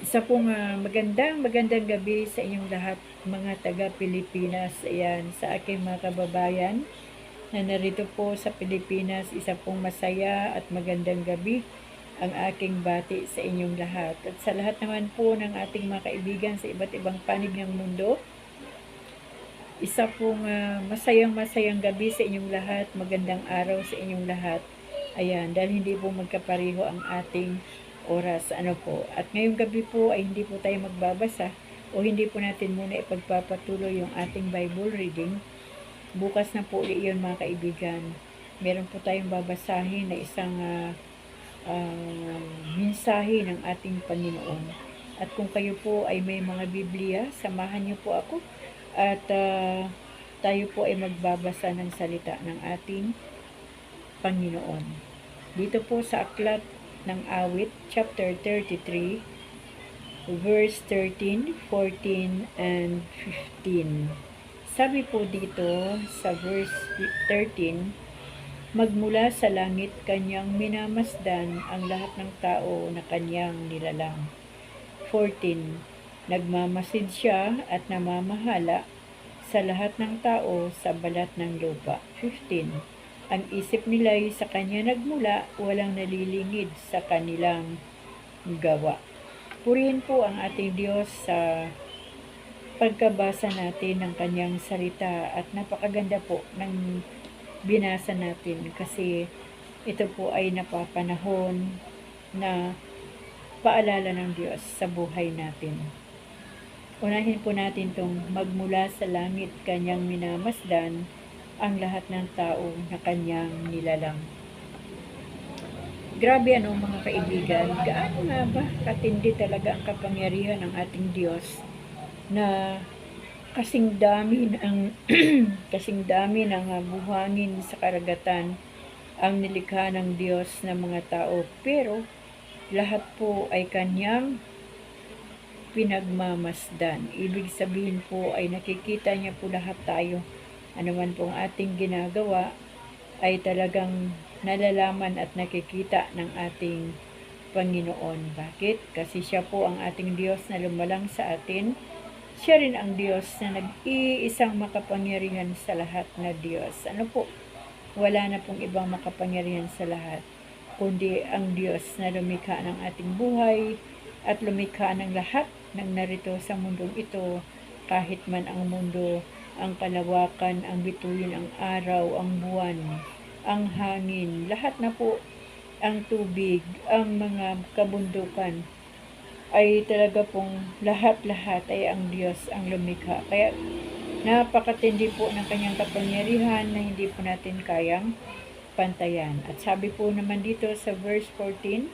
Isa pong magandang gabi sa inyong lahat, mga taga-Pilipinas. Ayan, sa aking mga kababayan na narito po sa Pilipinas, isa pong masaya at magandang gabi ang aking bati sa inyong lahat. At sa lahat naman po ng ating mga kaibigan sa iba't ibang panig ng mundo, isa pong masayang gabi sa inyong lahat, magandang araw sa inyong lahat. Ayan, dahil hindi po magkapareho ang ating oras. At ngayong gabi po ay hindi po tayo magbabasa o hindi po natin muna ipagpapatuloy yung ating Bible reading. Bukas na po iyon mga kaibigan. Meron po tayong babasahin na isang mensahe ng ating Panginoon. At kung kayo po ay may mga Biblia, samahan niyo po ako at tayo po ay magbabasa ng salita ng ating Panginoon. Dito po sa aklat ng Awit, chapter 33, verse 13, 14, and 15. Sabi po dito sa verse 13, magmula sa langit kanyang minamasdan ang lahat ng tao na kanyang nilalang. 14. Nagmamasid siya at namamahala sa lahat ng tao sa balat ng lupa. 15. Ang isip nila'y sa kanya nagmula, walang nalilingid sa kanilang gawa. Purihin po ang ating Diyos sa pagkabasa natin ng kanyang salita at napakaganda po ng binasa natin kasi ito po ay napapanahon na paalala ng Diyos sa buhay natin. Unahin po natin itong magmula sa langit kanyang minamasdan ang lahat ng tao na kanyang nilalang. Grabe mga kaibigan, gaano nga ba katindi talaga ang kapangyarihan ng ating Diyos na kasing dami ng buhangin sa karagatan ang nilikha ng Diyos ng mga tao, pero lahat po ay kanyang pinagmamasdan. Ibig sabihin po ay nakikita niya po lahat tayo. Ano man pong ating ginagawa ay talagang nalalaman at nakikita ng ating Panginoon. Bakit? Kasi siya po ang ating Diyos na lumalang sa atin. Siya rin ang Diyos na nag-iisang makapangyarihan sa lahat na Diyos. Wala na pong ibang makapangyarihan sa lahat, kundi ang Diyos na lumikha ng ating buhay at lumikha ng lahat ng narito sa mundong ito, kahit man ang mundo, ang kalawakan, ang bituin, ang araw, ang buwan, ang hangin, lahat na po, ang tubig, ang mga kabundukan, ay talaga pong lahat ay ang Diyos ang lumikha. Kaya napakatindi po ng kanyang kapangyarihan na hindi po natin kayang pantayan. At sabi po naman dito sa verse 14,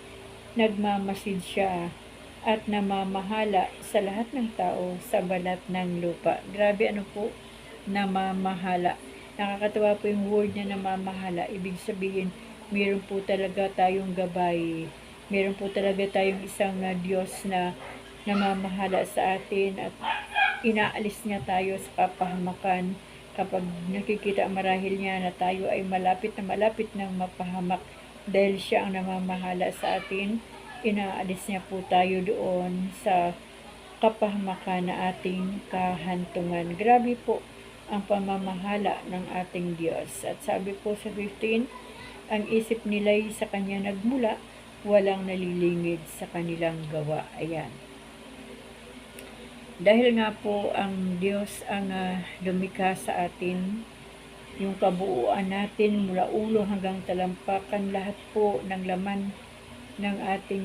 nagmamasid siya at namamahala sa lahat ng tao sa balat ng lupa. Grabe po, namamahala. Nakakatawa po yung word na namamahala. Ibig sabihin, meron po talaga tayong gabay. Meron po talaga tayong isang Diyos na namamahala sa atin at inaalis niya tayo sa kapahamakan. Kapag nakikita marahil niya na tayo ay malapit ng mapahamak dahil siya ang namamahala sa atin, inaalis niya po tayo doon sa kapahamakan na ating kahantungan. Grabe po ang pamamahala ng ating Diyos. At sabi po sa 15, ang isip nila'y sa kanya nagmula, walang nalilingid sa kanilang gawa. Ayan. Dahil nga po ang Diyos ang lumikha sa atin, yung kabuuan natin mula ulo hanggang talampakan, lahat po ng laman ng ating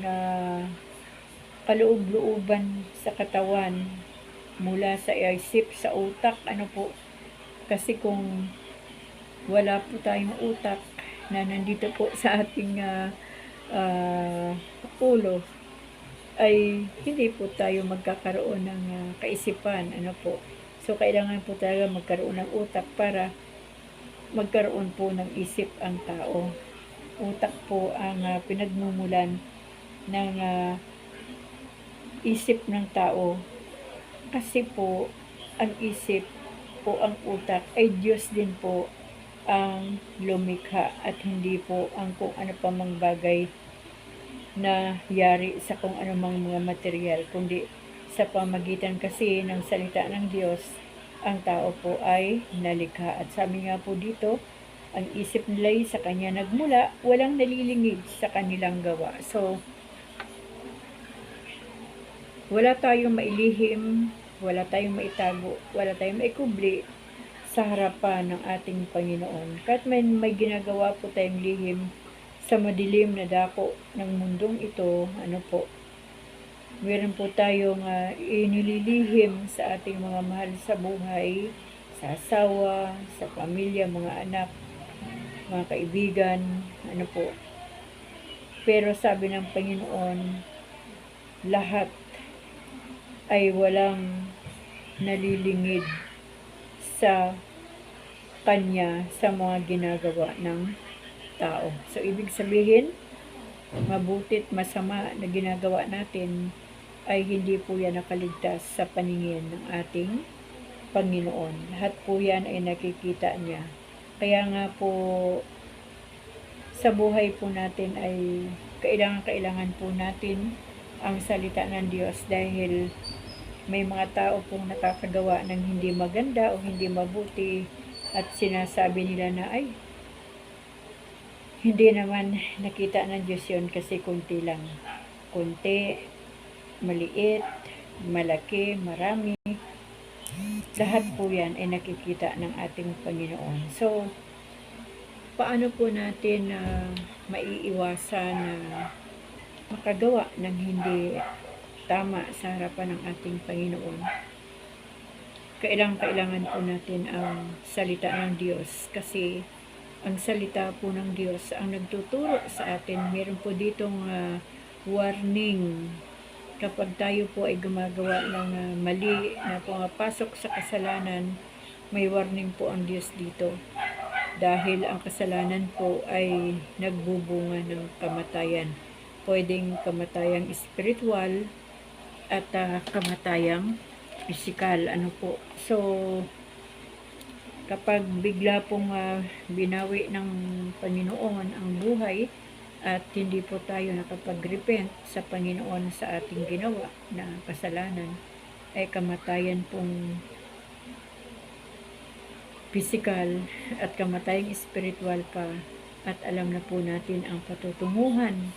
kaloob-looban sa katawan, mula sa isip, sa utak, kasi kung wala po tayong utak na nandito po sa ating ulo, ay hindi po tayo magkakaroon ng kaisipan. So kailangan po talaga magkaroon ng utak para magkaroon po ng isip ang tao. Utak po ang pinagmumulan ng isip ng tao, kasi po ang isip o ang utak ay Diyos din po ang lumikha at hindi po ang kung ano pa mang bagay na yari sa kung anumang mga material, kundi sa pamagitan kasi ng salita ng Diyos, ang tao po ay nalikha. At sabi nga po dito, ang isip nila'y sa Kanya nagmula, walang nalilingid sa kanilang gawa. So, wala tayong mailihim, wala tayong maitago, wala tayong maikubli sa harapan ng ating Panginoon. Kahit may ginagawa po tayong lihim sa madilim na dako ng mundong ito, meron po tayong inililihim sa ating mga mahal sa buhay, sa asawa, sa pamilya, mga anak, mga kaibigan, Pero sabi ng Panginoon, lahat ay walang nalilingid sa Kanya sa mga ginagawa ng tao. So, ibig sabihin, mabutit masama na ginagawa natin ay hindi po yan nakaligtas sa paningin ng ating Panginoon. Lahat po yan ay nakikita niya. Kaya nga po, sa buhay po natin ay kailangan po natin ang salita ng Diyos dahil may mga tao pong nakakagawa ng hindi maganda o hindi mabuti at sinasabi nila na ay hindi naman nakita ng Diyos yun kasi kunti lang. Kunti, maliit, malaki, marami. Lahat po yan ay nakikita ng ating Panginoon. So, paano po natin maiiwasan na makagawa ng hindi tama sa harapan ng ating Panginoon? Kailangan po natin ang salita ng Diyos kasi ang salita po ng Diyos ang nagtuturo sa atin. Meron po ditong warning kapag tayo po ay gumagawa ng mali na pumapasok sa kasalanan. May warning po ang Diyos dito dahil ang kasalanan po ay nagbubunga ng kamatayan. Pwedeng kamatayang spiritual at kamatayang physical. So, kapag bigla pong binawi ng Panginoon ang buhay at hindi po tayo nakapag-repent sa Panginoon sa ating ginawa na kasalanan, ay kamatayan pong physical at kamatayang spiritual pa. At alam na po natin ang patutunguhan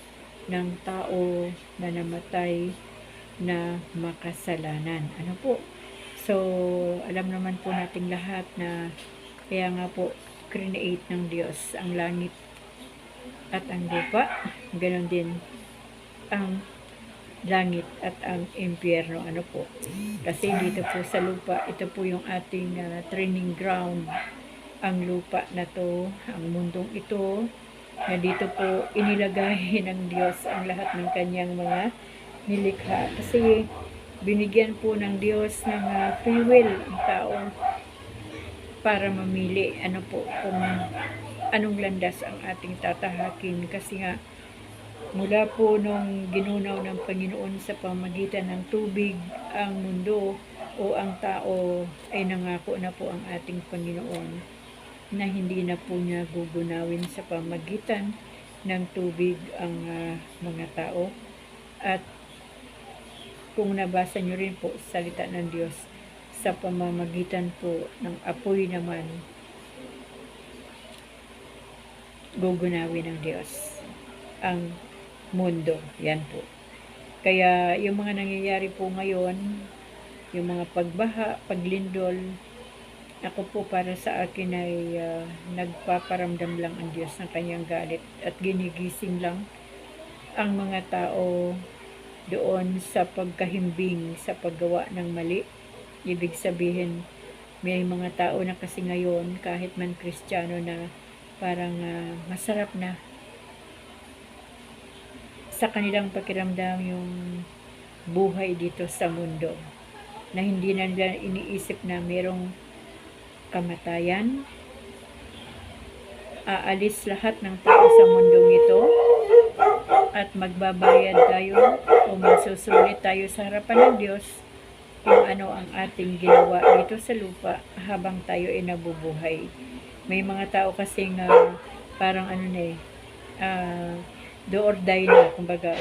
ng tao na namatay na makasalanan. So, alam naman po nating lahat na kaya nga po create ng Diyos ang langit at ang lupa, ganon din ang langit at ang impyerno. Kasi dito po sa lupa, ito po yung ating training ground. Ang lupa na to, ang mundong ito, na dito po inilagay ng Diyos ang lahat ng kanyang mga nilikha. Kasi binigyan po ng Diyos ng free will ang tao para mamili kung anong landas ang ating tatahakin. Kasi nga mula po nung ginunaw ng Panginoon sa pamagitan ng tubig ang mundo o ang tao, ay nangako na po ang ating Panginoon na hindi na po niya gugunawin sa pamagitan ng tubig ang mga tao. At kung nabasa nyo rin po salita ng Diyos, sa pamamagitan po ng apoy naman, gugunawin ng Diyos ang mundo. Yan po. Kaya yung mga nangyayari po ngayon, yung mga pagbaha, paglindol, ako po para sa akin ay nagpaparamdam lang ang Diyos ng kanyang galit at ginigising lang ang mga tao doon sa pagkahimbing sa paggawa ng mali. Ibig sabihin, may mga tao na kasi ngayon, kahit man Kristiyano na, parang masarap na sa kanilang pakiramdam yung buhay dito sa mundo, na hindi na nila iniisip na merong kamatayan. Aalis lahat ng tao sa mundong ito at magbabayad tayo o magsusulit tayo sa harapan ng Diyos kung ano ang ating ginawa dito sa lupa habang tayo ay nabubuhay. May mga tao kasing parang do or die na. Kumbaga,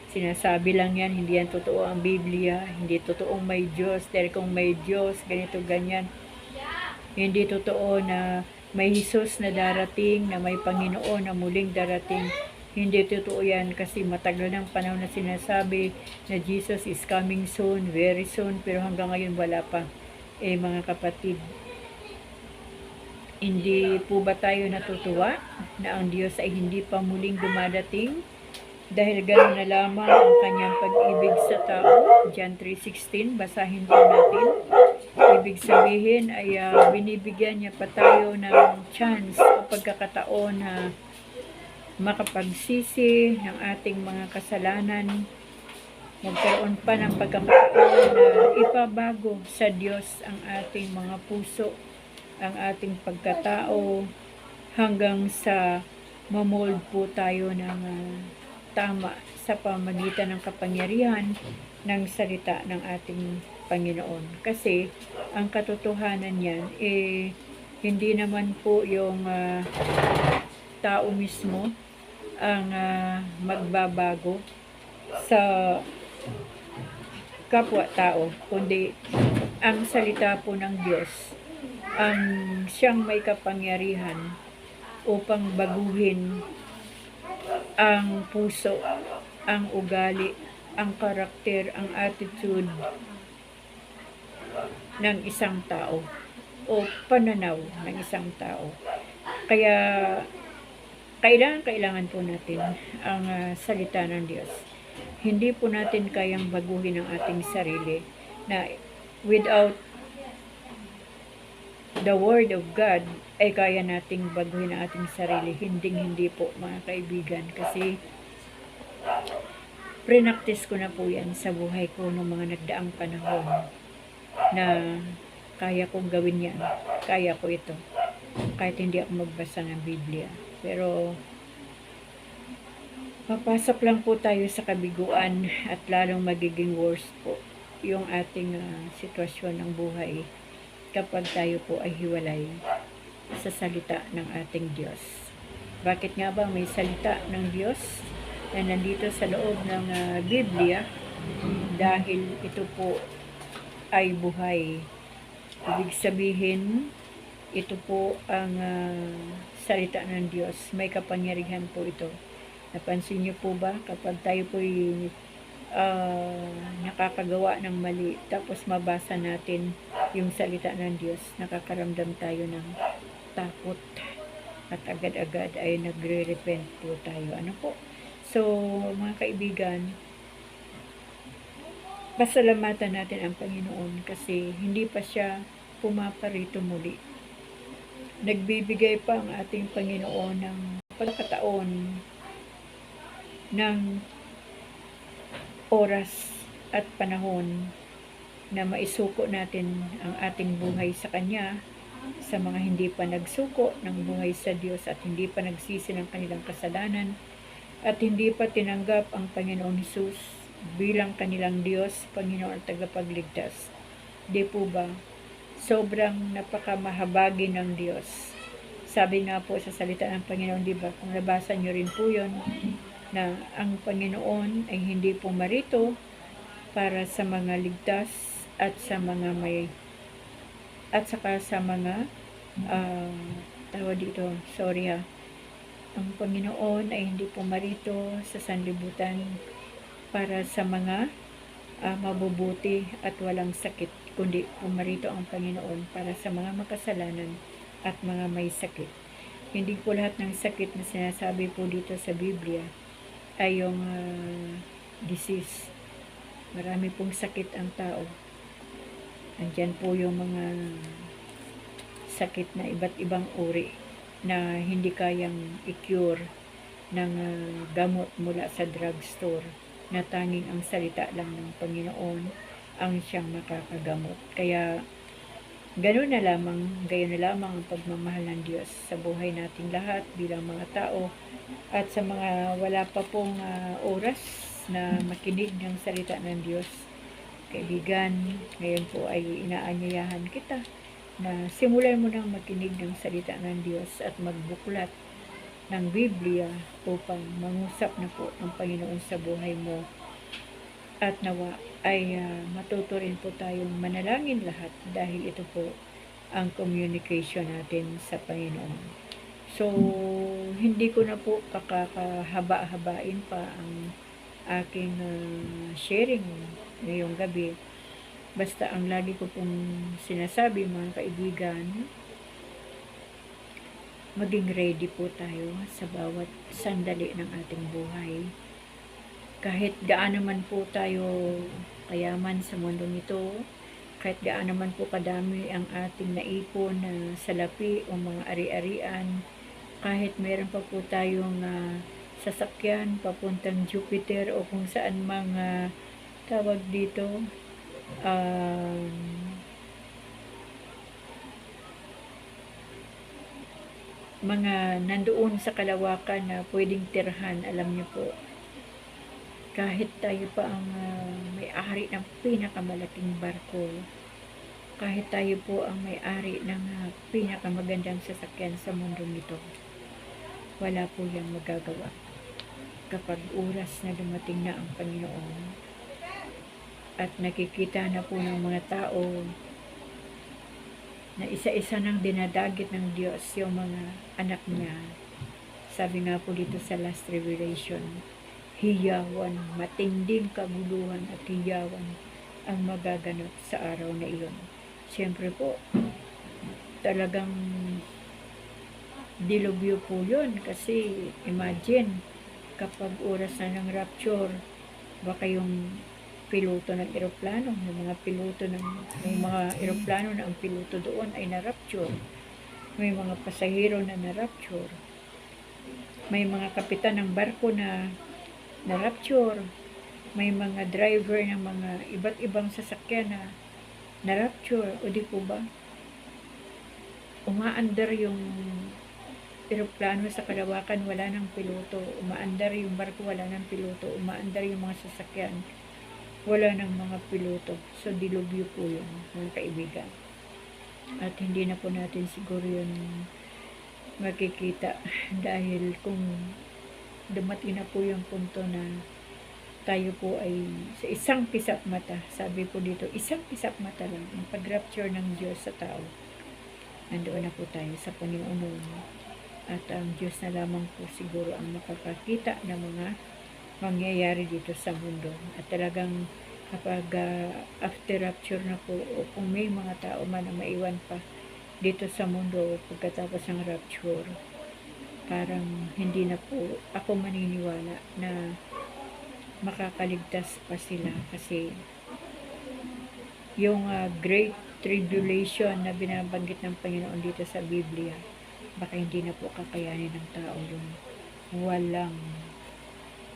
sinasabi lang yan, hindi yan totoo ang Biblia, hindi totoong may Diyos, dahil kung may Diyos, ganito, ganyan. Hindi totoo na may Jesus na darating, na may Panginoon na muling darating. Hindi totoo yan kasi matagal ng panahon na sinasabi na Jesus is coming soon, very soon, pero hanggang ngayon wala pa. Mga kapatid, hindi po ba tayo natutuwa na ang Diyos ay hindi pa muling dumadating? Dahil gano'n na lamang ang kanyang pag-ibig sa tao. John 3:16, basahin po natin. Ibig sabihin ay binibigyan niya pa tayo ng chance o pagkakataon na makapagsisi ng ating mga kasalanan. Magkaroon pa ng pagkakataon na ipabago sa Diyos ang ating mga puso, ang ating pagkatao, hanggang sa mamold po tayo ng tama sa pamagitan ng kapangyarihan ng salita ng ating Panginoon. Kasi ang katotohanan niyan, hindi naman po yung tao mismo ang magbabago sa kapwa-tao, kundi ang salita po ng Diyos ang siyang may kapangyarihan upang baguhin ang puso, ang ugali, ang karakter, ang attitude ng isang tao o pananaw ng isang tao. Kaya kailangan po natin ang salita ng Diyos. Hindi po natin kayang baguhin ang ating sarili na without the Word of God ay kaya nating baguhin ang ating sarili. Hindi po, mga kaibigan, kasi prenaktis ko na po yan sa buhay ko noong mga nagdaang panahon na kaya kong gawin yan. Kaya ko ito. Kahit hindi ako magbasa ng Biblia. Pero papasok lang po tayo sa kabiguan at lalong magiging worse po yung ating sitwasyon ng buhay kapag tayo po ay hiwalay sa salita ng ating Diyos. Bakit nga ba may salita ng Diyos na nandito sa loob ng Biblia? Dahil ito po ay buhay. Ibig sabihin, ito po ang salita ng Diyos. May kapangyarihan po ito. Napansin niyo po ba kapag tayo po ay nakakagawa ng mali, tapos mabasa natin yung salita ng Diyos, nakakaramdam tayo ng takot at agad-agad ay nagre-repent po tayo. Ano po? So, mga kaibigan, pasalamatan natin ang Panginoon kasi hindi pa siya pumaparito muli. Nagbibigay pa ang ating Panginoon ng pagkataon ng oras at panahon na maisuko natin ang ating buhay sa Kanya, sa mga hindi pa nagsuko ng buhay sa Diyos at hindi pa nagsisi ng kanilang kasalanan at hindi pa tinanggap ang Panginoon Hesus bilang kanilang Diyos, Panginoon at tagapagligtas. Di po ba? Sobrang napakamahabagi ng Diyos. Sabi nga po sa salita ng Panginoon, di ba? Kung nabasa nyo rin po yun, na ang Panginoon ay hindi po marito para sa mga ligtas at sa mga may at saka sa mga ang Panginoon ay hindi po marito sa sanlibutan para sa mga mabubuti at walang sakit, kundi pumarito ang Panginoon para sa mga makasalanan at mga may sakit. Hindi po lahat ng sakit na sinasabi po dito sa Biblia ay yung disease. Marami pong sakit ang tao. Andyan po yung mga sakit na iba't ibang uri na hindi kayang i-cure ng gamot mula sa drugstore, na tanging ang salita lang ng Panginoon ang siyang makakagamot. Kaya gayon na lamang ang pagmamahal ng Diyos sa buhay nating lahat bilang mga tao, at sa mga wala pa pong oras na makinig ng salita ng Diyos. Kaibigan, ngayon po ay inaanyayahan kita na simulan mo nang makinig ng salita ng Diyos at magbuklat ng Biblia upang mangusap na po ang Panginoon sa buhay mo. At nawa ay matuto rin po tayong manalangin lahat dahil ito po ang communication natin sa Panginoon. So, hindi ko na po pakakahaba-habain pa ang aking sharing ngayong gabi. Basta ang lagi ko pong sinasabi, mga kaibigan, maging ready po tayo sa bawat sandali ng ating buhay. Kahit gaano man po tayo kayaman sa mundo nito, kahit gaano man po kadami ang ating naipon na salapi o mga ari-arian, kahit meron pa po tayong sasakyan papuntang Jupiter o kung saan mga tawag dito, mga nandoon sa kalawakan na pwedeng tirhan, alam niyo po, kahit tayo pa ang may-ari ng pinakamalaking barko, kahit tayo po ang may-ari ng pinakamagandang sasakyan sa mundo nito, wala po yung magagawa kapag oras na dumating na ang Panginoon at nakikita na po ng mga tao na isa-isa nang dinadagit ng Diyos yung mga anak niya. Sabi nga po dito sa last revelation, hiyawan, matinding kaguluhan at hiyawan ang magaganap sa araw na iyon. Siyempre po, talagang dilubyo po yun kasi imagine kapag oras na ng rapture, baka yung piloto ng eroplano, yung mga eroplano na ang piloto doon ay na-rapture. May mga pasahero na na-rapture. May mga kapitan ng barko na na-rapture. May mga driver ng mga iba't ibang sasakyan na na-rapture. O di po ba? Umaandar yung eroplano sa kalawakan, wala ng piloto. Umaandar yung barko, wala ng piloto. Umaandar yung mga sasakyan, wala ng mga piloto. So, dilubyo po yun, mga kaibigan. At hindi na po natin siguro yun makikita dahil kung dumating na po yung punto na tayo po ay sa isang pisap mata, sabi po dito, isang pisap mata lang, ang pag-rapture ng Diyos sa tao. Nandoon na po tayo sa Panginoon. At ang Diyos na lamang po siguro ang makakakita ng mga mangyayari dito sa mundo. At talagang kapag after rapture na po, o kung may mga tao man na maiwan pa dito sa mundo pagkatapos ng rapture, parang hindi na po ako maniniwala na makakaligtas pa sila kasi yung great tribulation na binabanggit ng Panginoon dito sa Biblia, baka hindi na po kakayanin ng tao yung walang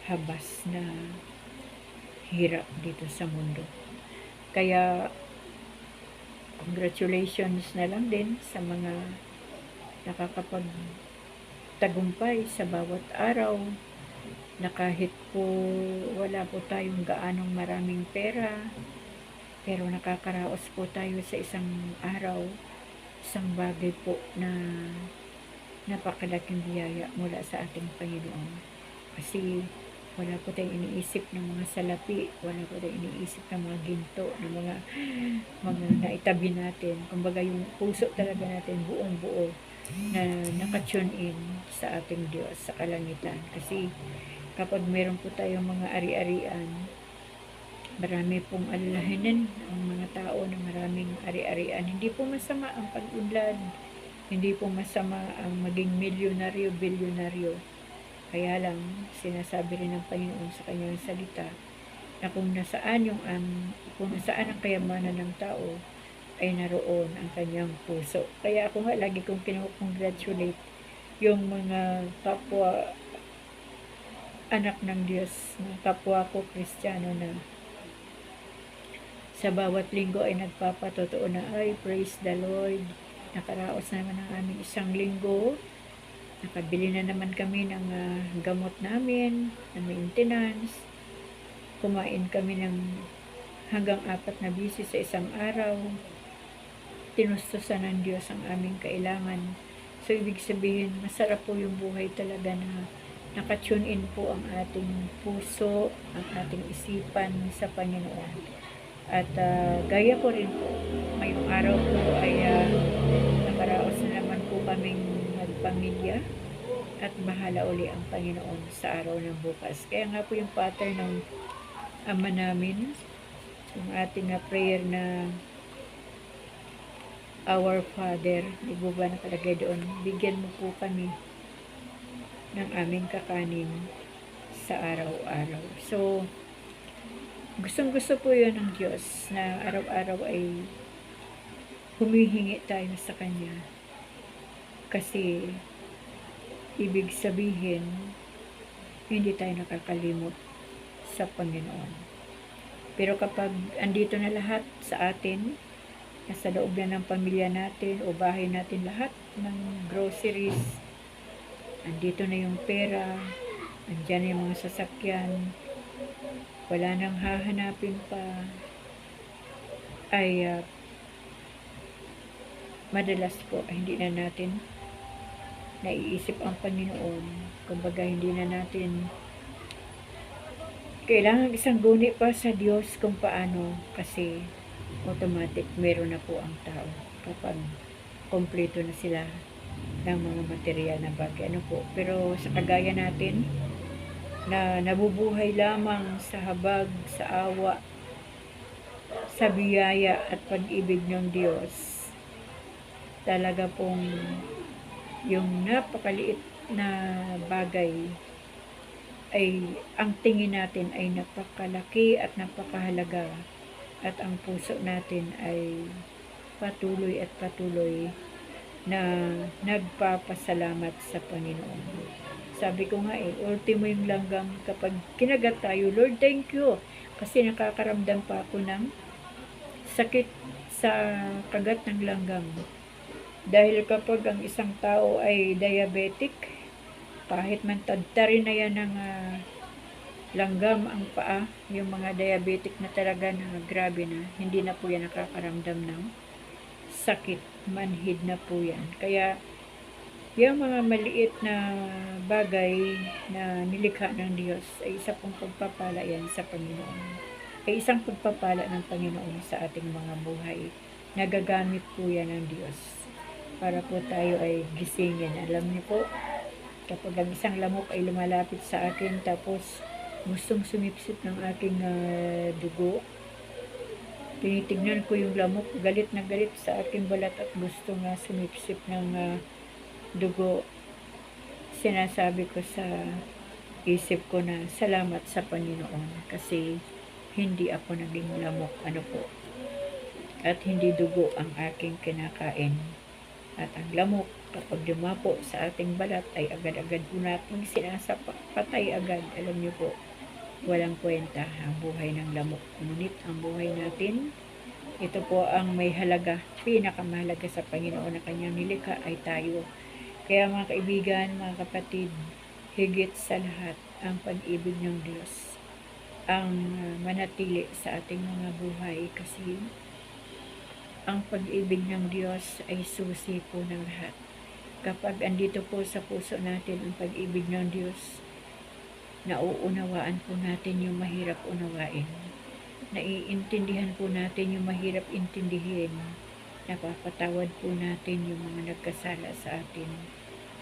habas na hirap dito sa mundo. Kaya congratulations na lang din sa mga nakakapagtagumpay sa bawat araw na kahit po wala po tayong gaanong maraming pera, pero nakakaraos po tayo sa isang araw, isang bagay po na napakalaking biyaya mula sa ating Panginoon. Kasi wala po tayong iniisip ng mga salapi, wala po tayong iniisip ng mga ginto, ng mga naitabi natin. Kumbaga yung puso talaga natin buong buo na nakatune in sa ating Diyos, sa kalangitan. Kasi kapag meron po tayong mga ari-arian, marami pong alalahanin ang mga tao na maraming ari-arian. Hindi po masama ang pag-unlad, hindi po masama ang maging milyonaryo, bilyonaryo. Kaya lang, sinasabi rin ng Panginoon sa kanyang salita na kung nasaan ang kayamanan ng tao, ay naroon ang kanyang puso. Kaya ako nga lagi kong kinukongratulate yung mga kapwa anak ng Diyos, mga kapwa ko Kristiyano na sa bawat linggo ay nagpapatotoo na, ay praise the Lord, nakaraos naman ang aming isang linggo, nakabili na naman kami ng gamot namin, ng maintenance, kumain kami ng hanggang 4 na bisis sa isang araw, tinustusan ng Diyos ang aming kailangan, So, ibig sabihin, masarap po yung buhay talaga na nakatune in po ang ating puso, ang ating isipan sa Panginoon. At gaya ko rin po, ngayong araw po ay nakaraos na naman po kaming magpamilya at bahala uli ang Panginoon sa araw ng bukas. Kaya nga po yung pattern ng Ama namin, yung ating prayer na Our Father, di ba nakalagay doon, bigyan mo po kami ng aming kakanin sa araw-araw. So, gustong-gusto po yun ng Diyos na araw-araw ay humihingi tayo sa Kanya. Kasi, ibig sabihin, hindi tayo nakakalimot sa Panginoon. Pero kapag andito na lahat sa atin, nasa loob na ng pamilya natin o bahay natin lahat ng groceries, andito na yung pera, andyan na yung mga sasakyan, wala nang hahanapin pa, ay madalas po ay hindi na natin naiisip ang Panginoon. Kumbaga hindi na natin kailangan isang guni pa sa Diyos kung paano, kasi automatic meron na po ang tao kapag kompleto na sila ng mga material na bagay. Ano po? Pero sa kagaya natin na nabubuhay lamang sa habag, sa awa, sa biyaya at pag-ibig ng Diyos, talaga pong yung napakaliit na bagay ay ang tingin natin ay napakalaki at napakahalaga, at ang puso natin ay patuloy at patuloy na nagpapasalamat sa Panginoon. Sabi ko nga ultimo yung langgam kapag kinagat tayo, Lord, thank you, kasi nakakaramdam pa ako ng sakit sa kagat ng langgam. Dahil kapag ang isang tao ay diabetic, kahit man tadtarin na yan ng langgam ang paa, yung mga diabetic na talaga na grabe na, hindi na po yan nakakaramdam ng sakit, manhid na po yan. Kaya yung mga maliit na bagay na nilikha ng Diyos ay isa pong pagpapala yan sa Panginoon. Ay isang pagpapala ng Panginoon sa ating mga buhay. Nagagamit po yan ng Diyos para po tayo ay gisingin. Alam niyo po, kapag ang isang lamok ay lumalapit sa akin tapos gustong sumipsip ng aking dugo, tinitignan ko yung lamok, galit na galit sa aking balat at gusto nga sumipsip ng dugo. Sinasabi ko sa isip ko na salamat sa Panginoon kasi hindi ako naging lamok, ano po, at hindi dugo ang aking kinakain. At ang lamok, kapag dumapo sa ating balat, ay agad-agad po natin sinasapak, patay agad. Alam niyo po, walang kwenta ang buhay ng lamok. Ngunit ang buhay natin, ito po ang may halaga, pinakamahalaga sa Panginoon na kanyang nilikha ay tayo. Kaya mga kaibigan, mga kapatid, higit sa lahat, ang pag-ibig ng Diyos ang manatili sa ating mga buhay, kasi ang pag-ibig ng Diyos ay susi po ng lahat. Kapag andito po sa puso natin ang pag-ibig ng Diyos, nauunawaan po natin yung mahirap unawain. Naiintindihan po natin yung mahirap intindihin. Napapatawad po natin yung mga nagkasala sa atin.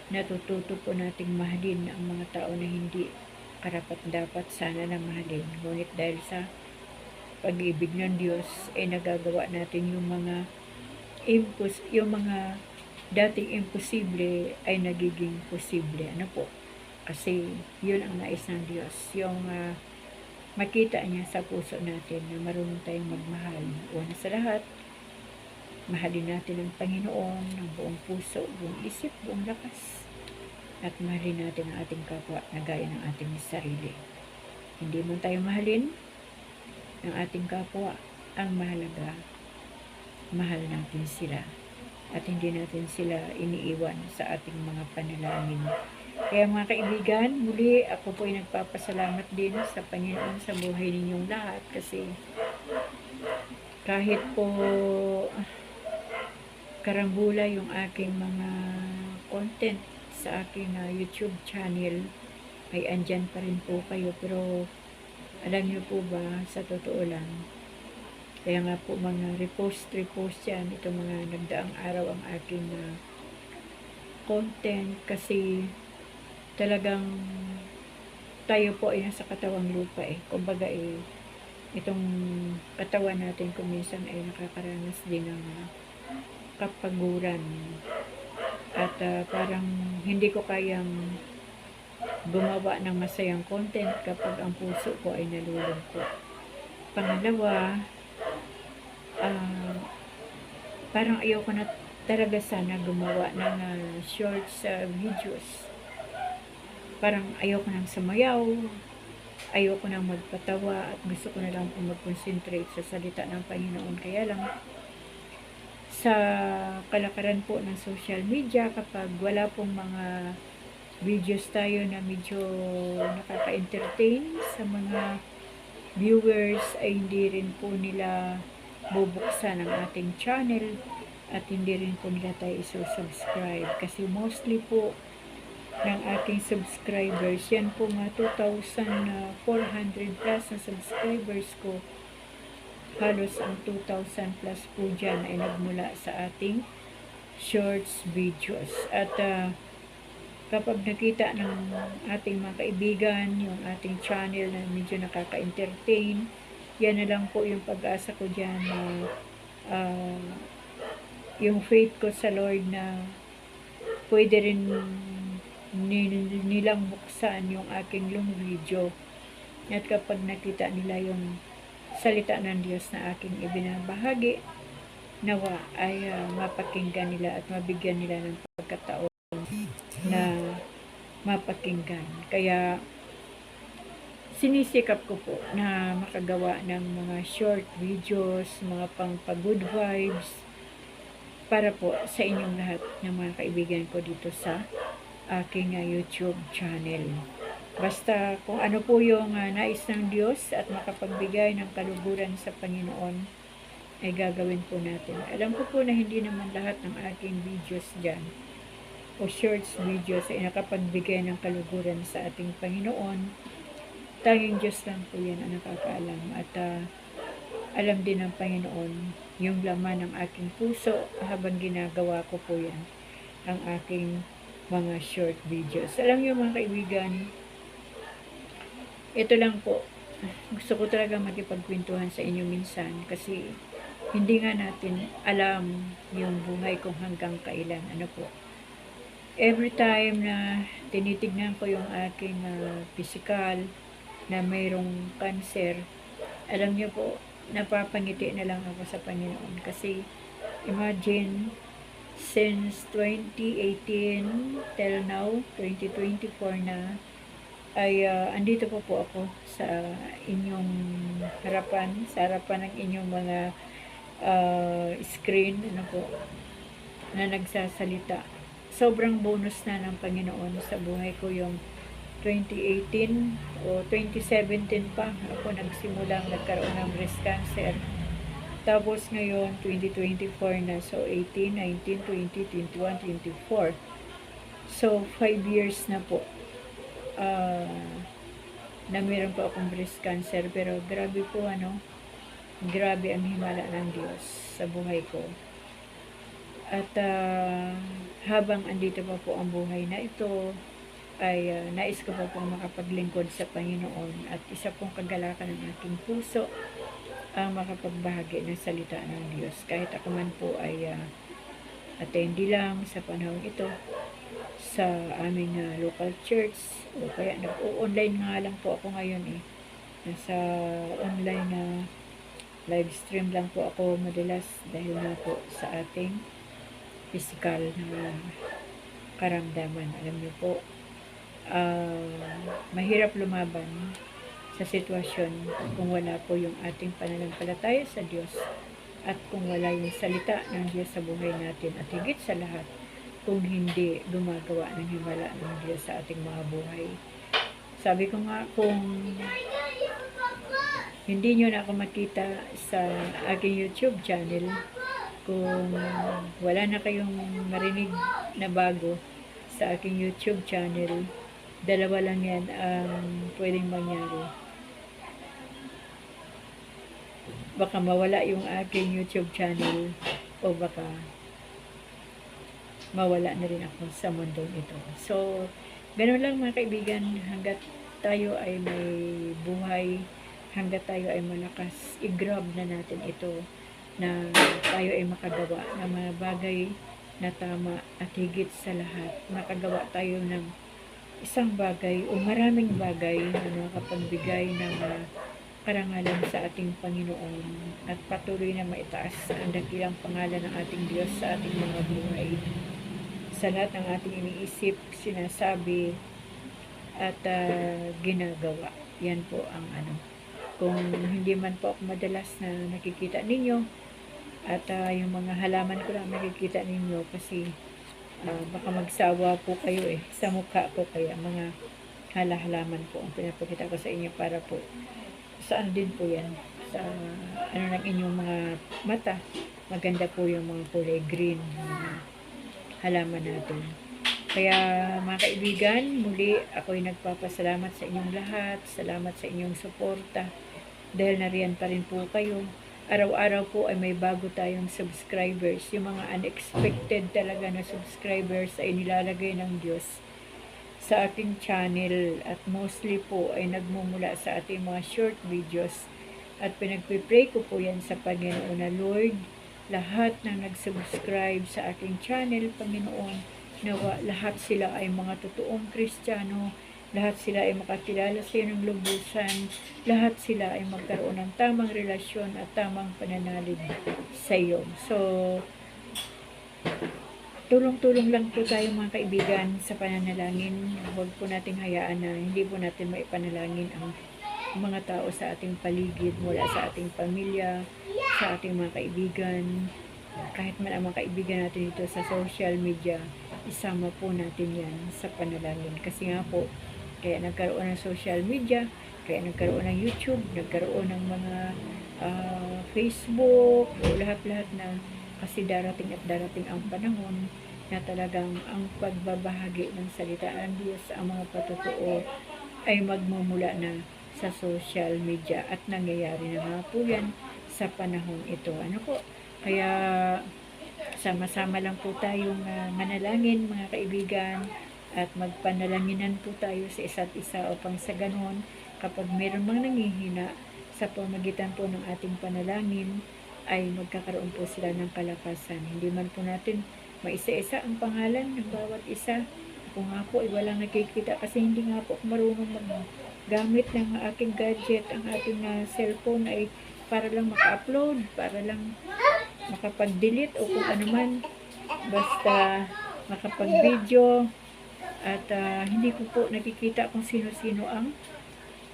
Natututo po nating mahalin ang mga tao na hindi karapat-dapat sana na mahalin. Ngunit dahil sa pag-ibig ng Diyos ay nagagawa natin yung mga dating imposible ay nagiging posible. Ano po? Kasi yun ang nais ng Diyos, yung makita niya sa puso natin na marunong tayong magmahal. Una sa lahat, mahalin natin ang Panginoon ng buong puso, buong isip, buong lakas, at mahalin natin ang ating kapwa na gaya ng ating sarili. Hindi man tayo mahalin ng ating kapwa, ang mahalaga, mahal natin sila at hindi natin sila iniiwan sa ating mga panalangin. Kaya mga kaibigan, muli ako po ay nagpapasalamat din sa Panginoon sa buhay ninyong lahat, kasi kahit po karambula yung aking mga content sa aking YouTube channel ay andyan pa rin po kayo. Pero alam niyo po ba, sa totoo lang, kaya nga po mga repost yan, itong mga nagdaang araw ang aking content, kasi talagang tayo po ay nasa katawang lupa Kumbaga itong katawan natin kung minsan ay nakakaranas din ng kapaguran. At parang hindi ko kayang gumawa ng masayang content kapag ang puso ko ay nalulungkot. Pangalawa, parang ayaw ko na talaga sana gumawa ng shorts videos. Parang ayaw ko nang sumayaw, ayaw ko nang magpatawa, at gusto ko na lang po mag-concentrate sa salita ng Panginoon. Kaya lang, sa kalakaran po ng social media, kapag wala pong mga videos tayo na medyo nakaka-entertain sa mga viewers, ay hindi rin po nila bubuksan ang ating channel at hindi rin po nila tayo isusubscribe. Kasi mostly po ng aking subscribers, yan po mga 2,400 plus na subscribers ko, halos ang 2,000 plus po dyan ay nagmula sa ating shorts videos. At kapag nakita ng ating mga kaibigan yung ating channel na medyo nakaka-entertain, yan na lang po yung pag-asa ko dyan na yung faith ko sa Lord na pwede rin nilang buksan yung aking long video. At kapag nakita nila yung salita ng Diyos na aking ibinabahagi, nawa ay mapakinggan nila at mabigyan nila ng pagkataon na mapakinggan. Kaya sinisikap ko po na makagawa ng mga short videos, mga pang-good vibes, para po sa inyong lahat ng mga kaibigan ko dito sa aking YouTube channel. Basta kung ano po yung nais ng Diyos at makapagbigay ng kaluguran sa Panginoon, ay gagawin po natin. Alam ko po na hindi naman lahat ng aking videos dyan o shorts videos ay nakapagbigay ng kaluguran sa ating Panginoon. Tanging Diyos lang po yan ang nakakaalam. At alam din ng Panginoon yung laman ng aking puso habang ginagawa ko po yan, ang aking mga short videos. Alam niyo mga kaibigan, ito lang po, gusto ko talaga makipagkwentuhan sa inyo minsan, kasi hindi nga natin alam yung buhay kung hanggang kailan. Ano po, every time na tinitignan ko yung aking physical na mayroong cancer, alam niyo po, napapangiti na lang ako sa Panginoon. Kasi imagine, since 2018 till now, 2024 na, ay andito po ako sa inyong harapan, sa harapan ng inyong mga screen, ano po, na nagsasalita. Sobrang bonus na ng Panginoon sa buhay ko yung 2018 o 2017 pa ako nagsimulang nagkaroon ng breast cancer. Tapos ngayon 2024 na, so 18, 19, 20, 21, 24. So 5 years na po na meron po akong breast cancer. Pero grabe po, grabe ang himala ng Diyos sa buhay ko. At habang andito pa po ang buhay na ito, ay nais ko pa pong makapaglingkod sa Panginoon, at isa pong kagalakan ng aking puso ang makapagbahagi ng salita ng Diyos. Kahit ako man po ay attendee lang sa panahon ito sa aming local church, o kaya nag-online nga lang po ako ngayon nasa online na live stream lang po ako madalas, dahil na po sa ating physical na karamdaman. Alam niyo po, mahirap lumaban sa sitwasyon kung wala po yung ating pananampalataya sa Diyos, at kung wala yung salita ng Diyos sa buhay natin, at higit sa lahat, kung hindi gumagawa ng himala ng Diyos sa ating mga buhay. Sabi ko nga, kung hindi nyo na ako makita sa aking YouTube channel, kung wala na kayong marinig na bago, sa aking YouTube channel. Dalawa lang yan ang pwedeng mangyari. Baka mawala yung aking YouTube channel o baka mawala na rin ako sa mundong ito. So, ganun lang mga kaibigan, hanggat tayo ay may buhay, hanggat tayo ay malakas, i-grab na natin ito na tayo ay makagawa ng mga bagay na tama at higit sa lahat, makagawa tayo ng isang bagay o maraming bagay na makapagbigay ng karangalan sa ating Panginoon at patuloy na maitaas ang dakilang pangalan ng ating Diyos sa ating mga buhay. Sa lahat ng ating iniisip, sinasabi at ginagawa. Yan po ang ano. Kung hindi man po ako madalas na nakikita ninyo at yung mga halaman ko lang nakikita ninyo kasi baka magsawa po kayo sa mukha ko, kaya mga halaman po ang pinapakita ko sa inyo para po saan din po yan sa ano ng inyong mga mata, maganda po yung mga kulay green halaman natin. Kaya mga kaibigan, muli ako'y nagpapasalamat sa inyong lahat, salamat sa inyong suporta dahil nariyan pa rin po kayo. Araw-araw po ay may bago tayong subscribers. Yung mga unexpected talaga na subscribers ay nilalagay ng Diyos sa ating channel at mostly po ay nagmumula sa ating mga short videos at pinagpipray ko po yan sa Panginoon na Lord, lahat ng nag-subscribe sa aking channel, Panginoon, nawa lahat sila ay mga totoong Kristiyano, lahat sila ay makakilala sa iyo ng lubusan, lahat sila ay magkaroon ng tamang relasyon at tamang pananalig sa iyo. So, tulong-tulong lang po tayo mga kaibigan sa pananalangin. Huwag po nating hayaan na hindi po natin maipanalangin ang mga tao sa ating paligid, mula sa ating pamilya, sa ating mga kaibigan, kahit man ang mga kaibigan natin dito sa social media, isama po natin yan sa panalangin. Kasi nga po, kaya nagkaroon ng social media, kaya nagkaroon ng YouTube, nagkaroon ng mga Facebook, o lahat-lahat na kasi darating at darating ang panahon na talagang ang pagbabahagi ng salita ng Diyos, ang mga patotoo ay magmumula na sa social media at nangyayari na nga po yan sa panahon ito. Ano po? Kaya sama-sama lang po tayong manalangin mga kaibigan at magpanalanginan po tayo sa isa't isa upang sa ganon kapag meron mga nangihina sa pamagitan po ng ating panalangin ay magkakaroon po sila ng kalakasan. Hindi man po natin maisa-isa ang pangalan ng bawat isa. Ako nga po ay walang nakikita kasi hindi nga po ako marunong maggamit ng aking gadget. Ang aking cellphone ay para lang maka-upload, para lang makapag-delete o kung ano man, basta makapag-video. At hindi ko po nakikita kung sino-sino ang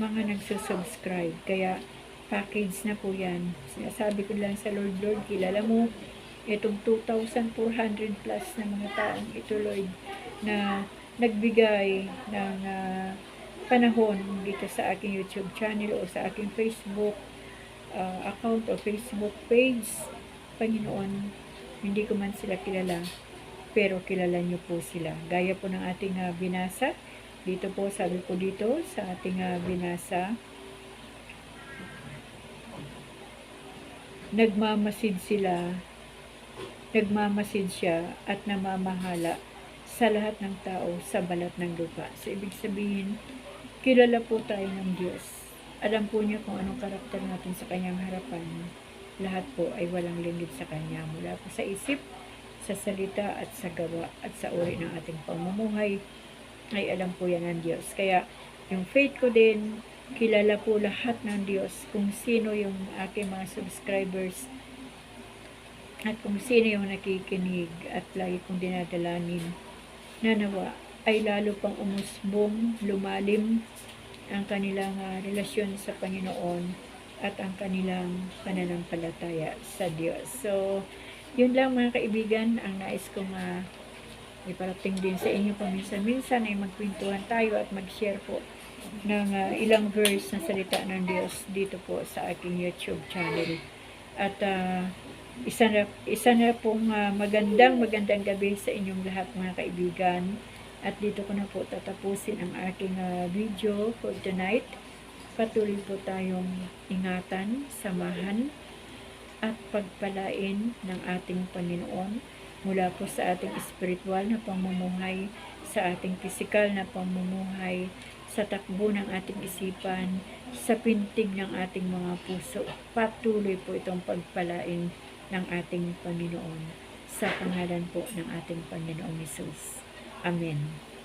mga nagsusubscribe. Kaya package na po yan. Sinasabi ko lang sa Lord, kilala mo itong 2,400 plus na mga taong ito, Lord, na nagbigay ng panahon dito sa aking YouTube channel o sa aking Facebook account o Facebook page. Panginoon, hindi ko man sila kilala, pero kilala niyo po sila. Gaya po ng ating binasa, dito po, sabi ko dito, sa ating binasa, nagmamasid siya at namamahala sa lahat ng tao sa balat ng lupa. So, ibig sabihin, kilala po tayo ng Diyos. Alam po niya kung anong karakter natin sa kanyang harapan. Lahat po ay walang lingid sa kanya. Mula po sa isip, sa salita at sa gawa at sa uri ng ating pamumuhay ay alam po yan ng Diyos. Kaya yung faith ko din, kilala po lahat ng Diyos kung sino yung aking mga subscribers at kung sino yung nakikinig at lagi kong dinadalanin na nawa ay lalo pang umusbong, lumalim ang kanilang relasyon sa Panginoon at ang kanilang pananampalataya sa Diyos. So, yun lang mga kaibigan, ang nais kong iparating din sa inyo paminsan-minsan ay magkwentuhan tayo at mag-share po ng ilang verse ng salita ng Diyos dito po sa aking YouTube channel. At isa na pong magandang gabi sa inyong lahat mga kaibigan. At dito ko na po tatapusin ang aking video for tonight. Patuloy po tayong ingatan, samahan, at pagpalain ng ating Panginoon mula po sa ating spiritual na pamumuhay, sa ating pisikal na pamumuhay, sa takbo ng ating isipan, sa pintig ng ating mga puso. Patuloy po itong pagpalain ng ating Panginoon sa pangalan po ng ating Panginoong Hesus. Amen.